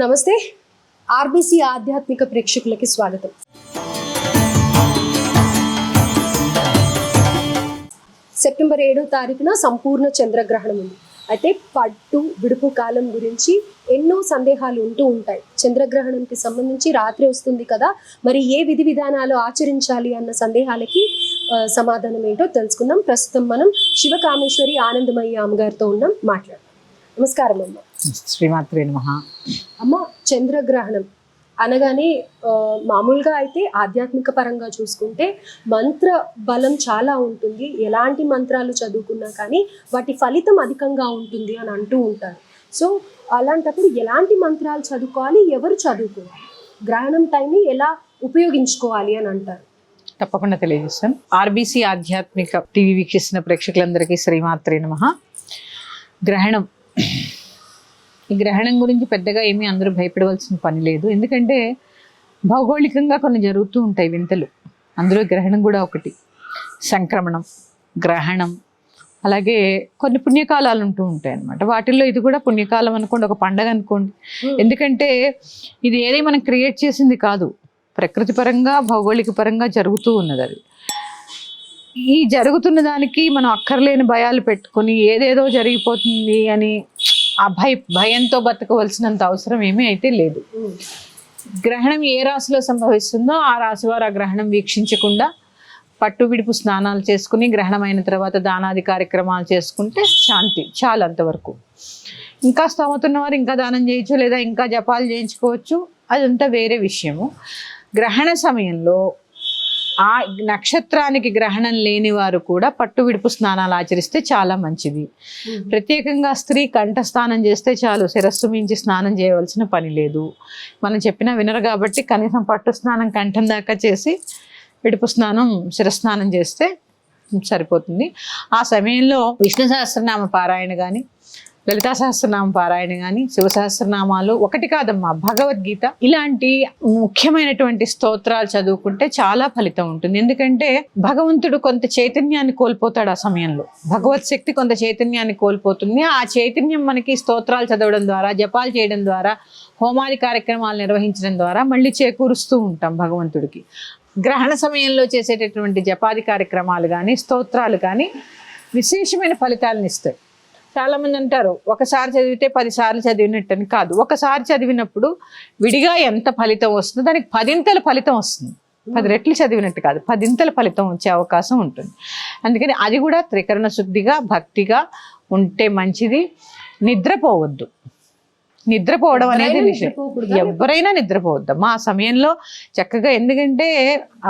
నమస్తే. ఆర్బీసీ ఆధ్యాత్మిక ప్రేక్షకులకి స్వాగతం. సెప్టెంబర్ 7వ తారీఖున సంపూర్ణ చంద్రగ్రహణం ఉంది. అయితే పట్టు విడుపు కాలం గురించి ఎన్నో సందేహాలు ఉంటూ ఉంటాయి. చంద్రగ్రహణంకి సంబంధించి రాత్రి వస్తుంది కదా, మరి ఏ విధి విధానాలు ఆచరించాలి అన్న సందేహాలకి సమాధానం ఏంటో తెలుసుకుందాం. ప్రస్తుతం మనం శివకామేశ్వరి ఆనందమయ్య అమ్మగారితో ఉన్నాం, మాట్లాడదాం. నమస్కారం అమ్మ. శ్రీమాత్రే నమః. అమ్మ, చంద్రగ్రహణం అనగానే మామూలుగా అయితే ఆధ్యాత్మిక పరంగా చూసుకుంటే మంత్ర బలం చాలా ఉంటుంది. ఎలాంటి మంత్రాలు చదువుకున్నా కానీ వాటి ఫలితం అధికంగా ఉంటుంది అని అంటూ ఉంటారు. సో అలాంటప్పుడు ఎలాంటి మంత్రాలు చదువుకోవాలి, ఎవరు చదువుకోవాలి, గ్రహణం టైంని ఎలా ఉపయోగించుకోవాలి అని అంటారు? తప్పకుండా తెలియజేస్తాను. ఆర్బీసీ ఆధ్యాత్మిక టీవీ వీక్షిస్తున్న ప్రేక్షకులందరికీ శ్రీమాత్రే నమః. గ్రహణం, ఈ గ్రహణం గురించి పెద్దగా ఏమీ అందరూ భయపడవలసిన పని లేదు. ఎందుకంటే భౌగోళికంగా కొన్ని జరుగుతూ ఉంటాయి వింతలు. అందులో గ్రహణం కూడా ఒకటి. సంక్రమణం, గ్రహణం, అలాగే కొన్ని పుణ్యకాలాలు ఉంటూ ఉంటాయి అన్నమాట. వాటిల్లో ఇది కూడా పుణ్యకాలం అనుకోండి, ఒక పండగ అనుకోండి. ఎందుకంటే ఇది ఏది మనం క్రియేట్ చేసింది కాదు, ప్రకృతి పరంగా భౌగోళిక పరంగా జరుగుతూ ఉన్నది. అది ఈ జరుగుతున్న దానికి మనం అక్కర్లేని భయాలు పెట్టుకొని ఏదేదో జరిగిపోతుంది అని ఆ భయంతో బతకవలసినంత అవసరం ఏమీ అయితే లేదు. గ్రహణం ఏ రాశిలో సంభవిస్తుందో ఆ రాశి వారు ఆ గ్రహణం వీక్షించకుండా పట్టు విడుపు స్నానాలు చేసుకుని గ్రహణం అయిన తర్వాత దానాది కార్యక్రమాలు చేసుకుంటే శాంతి చాలు, అంతవరకు. ఇంకా స్తోమతున్న వారు ఇంకా దానం చేయొచ్చు, లేదా ఇంకా జపాలు చేయించుకోవచ్చు, అదంతా వేరే విషయము. గ్రహణ సమయంలో ఆ నక్షత్రానికి గ్రహణం లేని వారు కూడా పట్టు విడుపు స్నానాలు ఆచరిస్తే చాలా మంచిది. ప్రత్యేకంగా స్త్రీ కంఠస్నానం చేస్తే చాలు, శిరస్సు మించి స్నానం చేయవలసిన పని లేదు. మనం చెప్పినా వినరు కాబట్టి కనీసం పట్టు స్నానం కంఠం దాకా చేసి విడుపు స్నానం శిరస్నానం చేస్తే సరిపోతుంది. ఆ సమయంలో విష్ణు సహస్రనామ పారాయణ కానీ, లలితా సహస్రనామ పారాయణ కానీ, శివ సహస్రనామాలు, ఒకటి కాదమ్మా, భగవద్గీత, ఇలాంటి ముఖ్యమైనటువంటి స్తోత్రాలు చదువుకుంటే చాలా ఫలితం ఉంటుంది. ఎందుకంటే భగవంతుడు కొంత చైతన్యాన్ని కోల్పోతాడు ఆ సమయంలో, భగవత్ శక్తి కొంత చైతన్యాన్ని కోల్పోతుంది. ఆ చైతన్యం మనకి స్తోత్రాలు చదవడం ద్వారా, జపాలు చేయడం ద్వారా, హోమాది కార్యక్రమాలు నిర్వహించడం ద్వారా మళ్ళీ చేకూరుస్తూ ఉంటాం భగవంతుడికి. గ్రహణ సమయంలో చేసేటటువంటి జపాది కార్యక్రమాలు కానీ, స్తోత్రాలు కానీ విశేషమైన ఫలితాలను ఇస్తాయి. చాలామంది అంటారు ఒకసారి చదివితే 10 సార్లు చదివినట్టు అని. కాదు, ఒకసారి చదివినప్పుడు విడిగా ఎంత ఫలితం వస్తుందో దానికి 10 ఫలితం వస్తుంది. 10 రెట్లు చదివినట్టు కాదు, 10 ఫలితం వచ్చే అవకాశం ఉంటుంది. అందుకని అది కూడా త్రికరణ శుద్ధిగా భక్తిగా ఉంటే మంచిది. నిద్రపోవద్దు, నిద్రపోవడం అనేది ఎవరైనా నిద్రపోవద్దమ్మా ఆ సమయంలో చక్కగా. ఎందుకంటే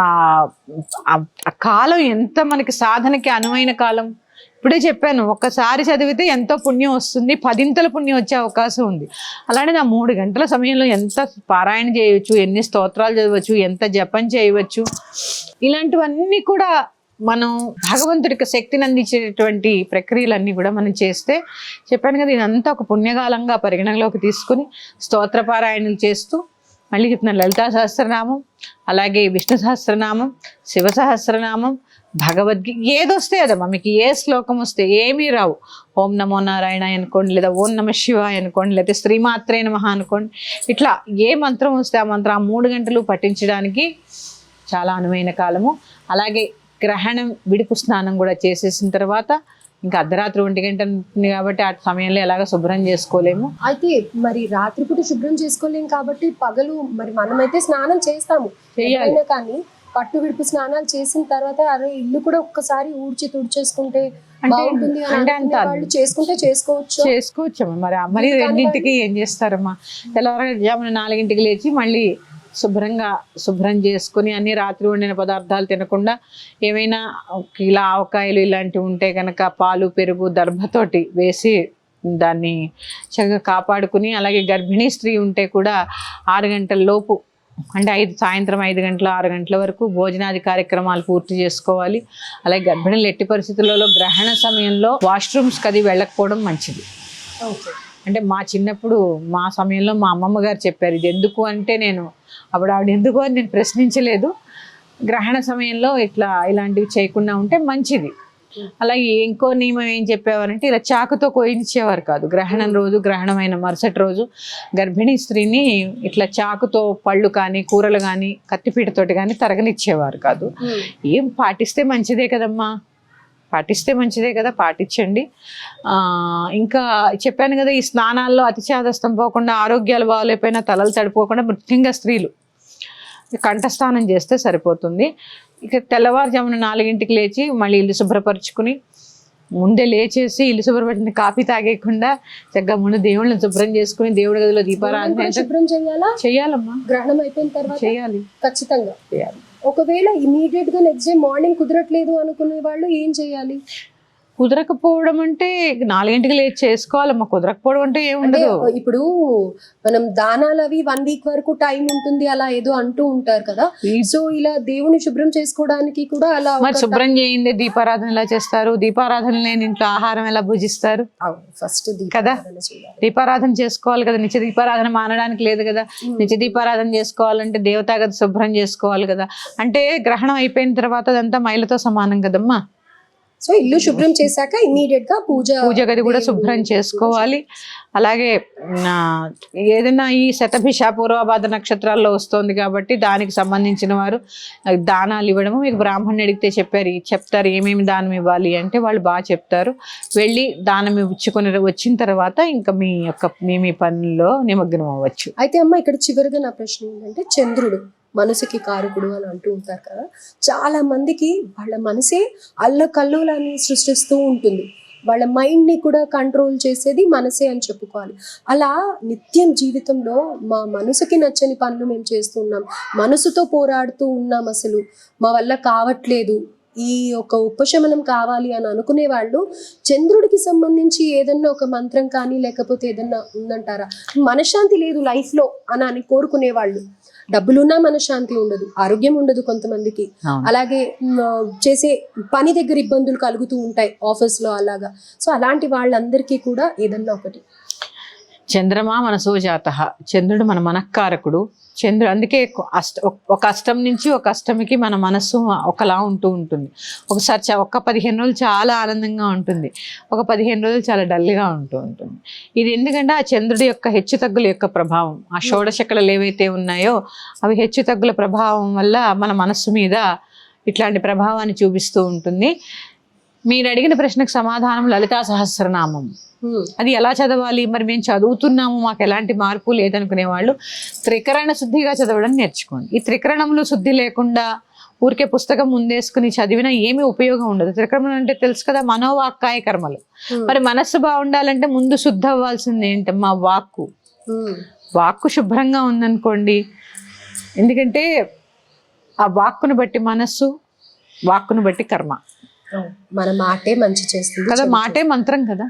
ఆ కాలం ఎంత మనకి సాధనకి అనువైన కాలం. ఇప్పుడే చెప్పాను, ఒక్కసారి చదివితే ఎంతో పుణ్యం వస్తుంది, 10 పుణ్యం వచ్చే అవకాశం ఉంది. అలానే నా 3 గంటల సమయంలో ఎంత పారాయణ చేయవచ్చు, ఎన్ని స్తోత్రాలు చదవచ్చు, ఎంత జపం చేయవచ్చు, ఇలాంటివన్నీ కూడా మనం భగవంతుడికి శక్తిని అందించేటువంటి ప్రక్రియలన్నీ కూడా మనం చేస్తే, చెప్పాను కదా, ఇదంతా ఒక పుణ్యకాలంగా పరిగణలోకి తీసుకుని స్తోత్ర పారాయణలు చేస్తూ, మళ్ళీ చెప్తున్నాను, లలితా సహస్రనామం, అలాగే విష్ణు సహస్రనామం, శివ సహస్రనామం, భగవద్గీత, ఏదొస్తే అదమ్మా, మీకు ఏ శ్లోకం వస్తే, ఏమీ రావు, ఓం నమో నారాయణ అనుకోండి, లేదా ఓం నమ శివాయ అనుకోండి, లేదా శ్రీమాత్రే నమః అనుకోండి, ఇట్లా ఏ మంత్రం వస్తే ఆ మంత్రం ఆ 3 గంటలు పఠించడానికి చాలా అనువైన కాలము. అలాగే గ్రహణం విడుపు స్నానం కూడా చేసేసిన తర్వాత ఇంకా అర్ధరాత్రి 1 గంట ఉంటుంది కాబట్టి ఆ సమయంలో ఎలాగ శుభ్రం చేసుకోలేము. అయితే మరి రాత్రిపూట శుభ్రం చేసుకోలేము కాబట్టి పగలు మరి మనమైతే స్నానం చేస్తాము, చేయాలి. కానీ పట్టు విడుపు స్నానాలు చేసిన తర్వాత అరే ఇల్లు కూడా ఒక్కసారి ఊడ్చి తుడిచేసుకుంటే బాగుంటుంది అంటే వాళ్ళు చేసుకోవచ్చు. మరి 2ంటికి ఏం చేస్తారమ్మా, తెల్లవారుజామున 4ంటికి లేచి మళ్ళీ శుభ్రం చేసుకుని అన్ని రాత్రి వండిన పదార్థాలు తినకుండా ఏమైనా ఇలా ఆవకాయలు ఇలాంటివి ఉంటే కనుక పాలు పెరుగు దర్భతోటి వేసి దాన్ని చక్కగా కాపాడుకుని, అలాగే గర్భిణీ స్త్రీ ఉంటే కూడా 6 గంటల లోపు, అంటే సాయంత్రం 5 గంటల 6 గంటల వరకు భోజనాది కార్యక్రమాలు పూర్తి చేసుకోవాలి. అలాగే గర్భిణులు ఎట్టి పరిస్థితులలో గ్రహణ సమయంలో వాష్రూమ్స్కి అది వెళ్ళకపోవడం మంచిది. అంటే మా చిన్నప్పుడు మా సమయంలో మా అమ్మమ్మ గారు చెప్పారు. ఇది ఎందుకు అంటే నేను అప్పుడు ఆవిడ ఎందుకు అని నేను ప్రశ్నించలేదు. గ్రహణ సమయంలో ఇలాంటివి చేయకుండా ఉంటే మంచిది. అలాగే ఇంకో నియమం ఏం చెప్పేవారంటే ఇలా చాకుతో కోయించేవారు కాదు. గ్రహణం రోజు, గ్రహణమైన మరుసటి రోజు గర్భిణీ స్త్రీని ఇట్లా చాకుతో పళ్ళు కానీ కూరలు కానీ కత్తిపీటతోటి కానీ తరగనిచ్చేవారు కాదు. ఏం పాటిస్తే మంచిదే కదమ్మా, పాటిస్తే మంచిదే కదా, పాటించండి. ఇంకా చెప్పాను కదా, ఈ స్నానాల్లో అతిచాదస్తం పోకుండా, ఆరోగ్యాలు బాగోలేకపోయినా తలలు తడిపోకుండా ముఖ్యంగా స్త్రీలు కంఠస్నానం చేస్తే సరిపోతుంది. ఇక తెల్లవారుజామున 4 లేచి మళ్ళీ ఇల్లు శుభ్రపరుచుకుని, ముందే లేచేసి ఇల్లు శుభ్రపరిచిన కాఫీ తాగేయకుండా చక్కగా ముందు దేవుళ్ళని శుభ్రం చేసుకుని దేవుడి గదిలో దీపారాధన శుభ్రం చేయాలమ్మా. గ్రహణం అయిపోయిన తర్వాత చేయాలి, ఖచ్చితంగా చేయాలి. ఒకవేళ ఇమీడియట్ గా నెక్స్ట్ డే మార్నింగ్ కుదరట్లేదు అనుకునే వాళ్ళు ఏం చేయాలి? కుదరకపోవడం అంటే 4 లేచి చేసుకోవాలమ్మా. కుదరకపోవడం అంటే ఏముండదు. ఇప్పుడు మనం దానాలు అవి 1 వీక్ వరకు టైం ఉంటుంది అలా ఏదో అంటూ ఉంటారు కదా. సో ఇలా దేవుని శుభ్రం చేసుకోవడానికి కూడా అలా మరి శుభ్రం చేయిందే దీపారాధన ఎలా చేస్తారు? దీపారాధన లేని ఇంట్లో ఆహారం ఎలా భుజిస్తారు? ఫస్ట్ కదా, దీపారాధన చేసుకోవాలి కదా. నిత్య దీపారాధన మానడానికి లేదు కదా. నిత్య దీపారాధన చేసుకోవాలంటే దేవతాగది శుభ్రం చేసుకోవాలి కదా. అంటే గ్రహణం అయిపోయిన తర్వాత అదంతా మైలతో సమానం కదమ్మా. సో ఇల్లు శుభ్రం చేశాక ఇమీడియట్ గా పూజ గది కూడా శుభ్రం చేసుకోవాలి. అలాగే ఏదైనా ఈ శతభిష పూర్వభాద్ర నక్షత్రాల్లో వస్తుంది కాబట్టి దానికి సంబంధించిన వారు దానాలు ఇవ్వడము. మీకు బ్రాహ్మణుని అడిగితే చెప్తారు ఏమేమి దానం ఇవ్వాలి అంటే వాళ్ళు బాగా చెప్తారు. వెళ్ళి దానం ఇచ్చుకొని వచ్చిన తర్వాత ఇంకా మీ పనుల్లో నిమగ్నం అవ్వచ్చు. అయితే అమ్మ ఇక్కడ చివరిగా నా ప్రశ్న ఏంటంటే, చంద్రుడు మనసుకి కారకుడు అని అంటూ ఉంటారు కదా. చాలా మందికి వాళ్ళ మనసే అల్లకల్లోలాన్ని సృష్టిస్తూ ఉంటుంది. వాళ్ళ మైండ్ని కూడా కంట్రోల్ చేసేది మనసే అని చెప్పుకోవాలి. అలా నిత్యం జీవితంలో మా మనసుకి నచ్చని పనులు మేము చేస్తున్నాం, మనసుతో పోరాడుతూ ఉన్నాం, అసలు మా వల్ల కావట్లేదు, ఈ ఒక ఉపశమనం కావాలి అని అనుకునే వాళ్ళు చంద్రుడికి సంబంధించి ఏదన్నా ఒక మంత్రం కానీ లేకపోతే ఏదన్నా ఉందంటారా? మనశ్శాంతి లేదు లైఫ్లో అని కోరుకునే వాళ్ళు, డబ్బులున్నా మనశ్శాంతి ఉండదు, ఆరోగ్యం ఉండదు కొంతమందికి, అలాగే చేసే పని దగ్గర ఇబ్బందులు కలుగుతూ ఉంటాయి ఆఫీస్లో అలాగా. సో అలాంటి వాళ్ళందరికీ కూడా ఏదన్నా ఒకటి. చంద్రమా మనసో జాతః, చంద్రుడు మన మనఃకారకుడు. చంద్రుడు అందుకే ఒక అష్టం నుంచి ఒక అష్టమికి మన మనస్సు ఒకలా ఉంటుంది. ఒకసారి ఒక్క 15 రోజులు చాలా ఆనందంగా ఉంటుంది, ఒక 15 రోజులు చాలా డల్గా ఉంటుంది. ఇది ఎందుకంటే ఆ చంద్రుడి యొక్క హెచ్చుతగ్గుల యొక్క ప్రభావం, ఆ షోడశకళలు ఏవైతే ఉన్నాయో అవి హెచ్చుతగ్గుల ప్రభావం వల్ల మన మనస్సు మీద ఇట్లాంటి ప్రభావాన్ని చూపిస్తూ ఉంటుంది. మీరు అడిగిన ప్రశ్నకు సమాధానం లలితా సహస్రనామం. అది ఎలా చదవాలి? మరి మేము చదువుతున్నాము, మాకు ఎలాంటి మార్పు లేదనుకునే వాళ్ళు త్రికరణ శుద్ధిగా చదవడం నేర్చుకోండి. ఈ త్రికరణంలో శుద్ధి లేకుండా ఊరికే పుస్తకం ముందేసుకుని చదివినా ఏమీ ఉపయోగం ఉండదు. త్రికరణం అంటే తెలుసు కదా, మనోవాక్కాయ కర్మలు. మరి మనస్సు బాగుండాలంటే ముందు శుద్ధ అవ్వాల్సింది ఏంటమ్మా? వాక్కు శుభ్రంగా ఉందనుకోండి. ఎందుకంటే ఆ వాక్కును బట్టి మనస్సు, వాక్కును బట్టి కర్మ. మన మాటే మంచి చేస్తుంది కదా, మాటే మంత్రం కదా,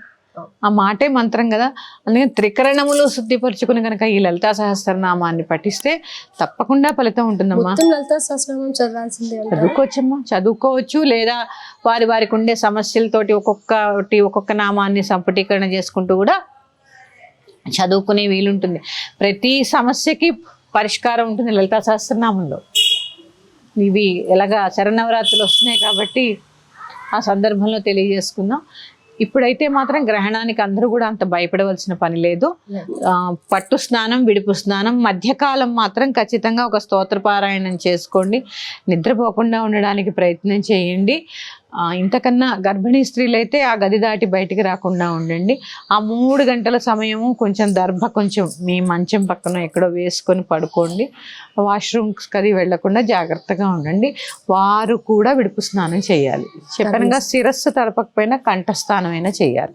ఆ మాటే మంత్రం కదా. అందుకని త్రికరణములు శుద్ధిపరుచుకుని కనుక ఈ లలితా సహస్రనామాన్ని పఠిస్తే తప్పకుండా ఫలితం ఉంటుందమ్మా. లలితా సహస్రనామం చదవాల్సిందే, చదువుకోవచ్చమ్మా, చదువుకోవచ్చు. లేదా వారికి ఉండే సమస్యలతోటి ఒక్కొక్క నామాన్ని సంపుటీకరణ చేసుకుంటూ కూడా చదువుకునే వీలుంటుంది. ప్రతి సమస్యకి పరిష్కారం ఉంటుంది లలితా సహస్రనామంలో. ఇవి ఎలాగా శరన్నవరాత్రులు వస్తున్నాయి కాబట్టి ఆ సందర్భంలో తెలియజేసుకుందాం. ఇప్పుడైతే మాత్రం గ్రహణానికి అందరూ కూడా అంత భయపడవలసిన పని లేదు. పట్టు స్నానం, విడుపు స్నానం, మధ్యకాలం మాత్రం ఖచ్చితంగా ఒక స్తోత్ర పారాయణం చేసుకోండి. నిద్రపోకుండా ఉండడానికి ప్రయత్నం చేయండి. ఇంతకన్నా గర్భిణీ స్త్రీలు అయితే ఆ గది దాటి బయటికి రాకుండా ఉండండి. ఆ 3 గంటల సమయము కొంచెం దర్భ కొంచెం మీ మంచం పక్కన ఎక్కడో వేసుకొని పడుకోండి. వాష్రూమ్స్కి అది వెళ్లకుండా జాగ్రత్తగా ఉండండి. వారు కూడా విడుపు స్నానం చేయాలి. చెప్పనగా శిరస్సు తడపకపోయినా కంఠస్నానం అయినా చేయాలి.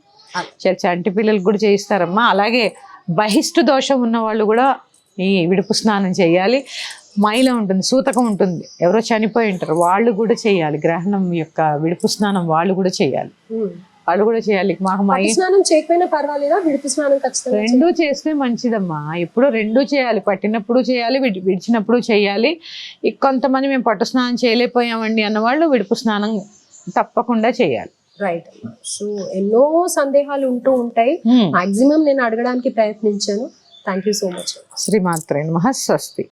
చంటి పిల్లలకు కూడా చేయిస్తారమ్మా. అలాగే బహిష్టు దోషం ఉన్న వాళ్ళు కూడా ఈ విడుపు స్నానం చేయాలి. మైల ఉంటుంది, సూతకం ఉంటుంది, ఎవరో చనిపోయి ఉంటారు, వాళ్ళు కూడా చేయాలి. గ్రహణం యొక్క విడుపు స్నానం వాళ్ళు కూడా చేయాలి. మాకు స్నానం చేయకపోయినా పర్వాలేదా? విడుపు స్నానం ఖచ్చితంగా రెండూ చేస్తే మంచిదమ్మా. ఎప్పుడు రెండూ చేయాలి, పట్టినప్పుడు చేయాలి, విడిచినప్పుడు చేయాలి. కొంతమంది మేము పట్టు స్నానం చేయలేకపోయామండి అన్నవాళ్ళు విడుపు స్నానం తప్పకుండా చేయాలి. రైట్. సో ఎన్నో సందేహాలు ఉంటూ ఉంటాయి, మాక్సిమం నేను అడగడానికి ప్రయత్నించాను. Thank you so much. శ్రీమాత్రే నమః. స్వస్తి.